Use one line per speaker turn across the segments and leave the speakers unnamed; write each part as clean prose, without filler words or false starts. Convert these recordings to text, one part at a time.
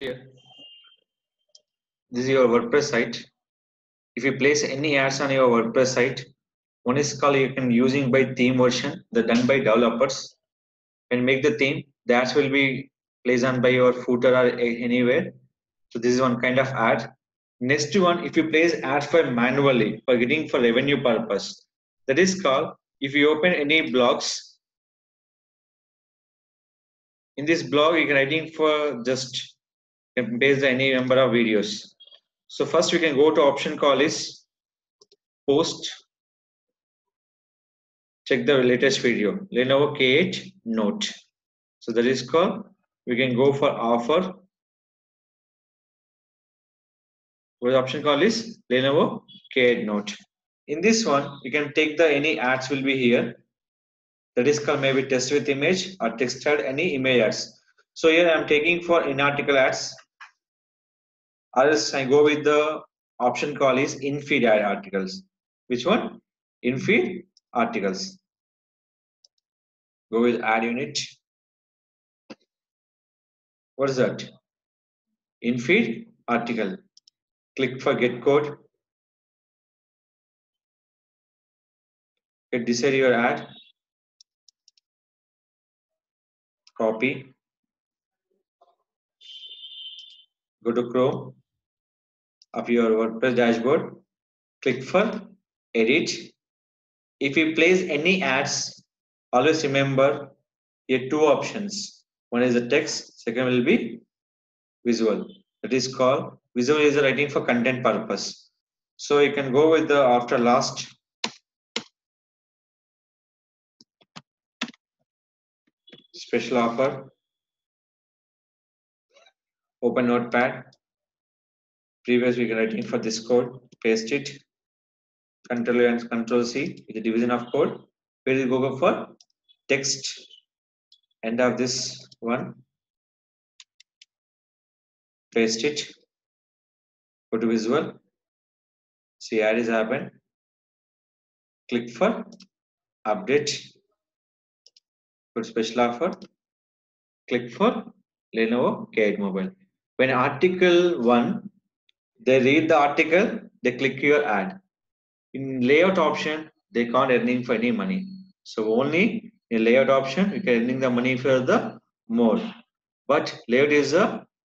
Here, this is your WordPress site. If you place any ads on your WordPress site, one is called you can using by theme version, the done by developers. When make the theme, the ads will be placed on by your footer or anywhere. So this is one kind of ad. Next one, if you place ads for manually for getting for revenue purpose, that is called if you open any blogs. In this blog, you can writing for just based any number of videos. So first we can go to option call is post. Check the latest video. Lenovo K8 Note. So that is called. We can go for offer. The option call is Lenovo K8 Note. In this one, you can take the any ads will be here. That is called maybe test with image or text ad any image ads. So here I am taking for in article ads. Or else I go with the option call is in feed ad articles. Which one? In feed articles. Go with ad unit. What is that? In feed article. Click for get code. Decide your ad. Copy. Go to Chrome of your WordPress dashboard. Click for edit. If you place any ads, always remember here two options. One is the text, second will be visual. That is called visual is writing for content purpose. So you can go with the after last. Special offer. Open notepad. Previous we can writing for this code. Paste it. Control A and Control C with the division of code. Where you go for text. End of this one. Paste it. Go to visual. See ad is happened. Click for update. Go to special offer. Click for Lenovo K8 Mobile. When article 1, they read the article, they click your ad. In layout option, they can't earning for any money. So only in layout option, you can earning the money for the more. But layout is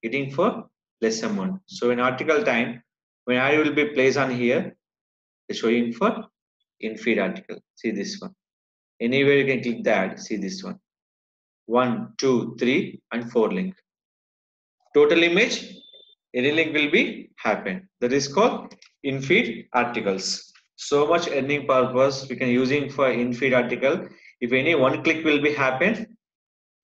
getting for less amount. So in article time, when ad will be placed on here, it's showing for in feed article. See this one. Anywhere you can click the ad. See this one. 1, 2, 3, and 4 link. Total image, any link will be happen. That is called in-feed articles. So much earning purpose we can using for in-feed article. If any one click will be happen,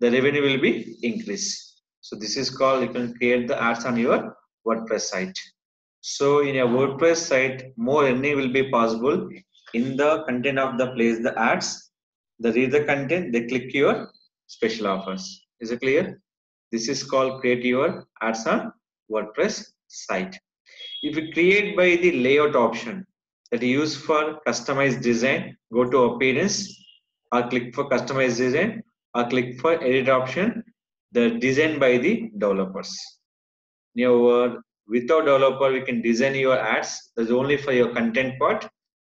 the revenue will be increase. So this is called you can create the ads on your WordPress site. So in your WordPress site, more earning will be possible in the content of the place the ads. They read the content, they click your special offers. Is it clear? This is called create your ads on WordPress site. If you create by the layout option that you use for customized design, go to appearance or click for customized design or click for edit option, the design by the developers. Your without developer, we can design your ads. That's only for your content part.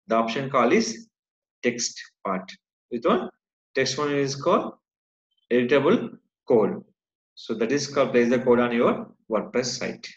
The option call is text part. With one text one is called editable code. So that is called place the code on your WordPress site.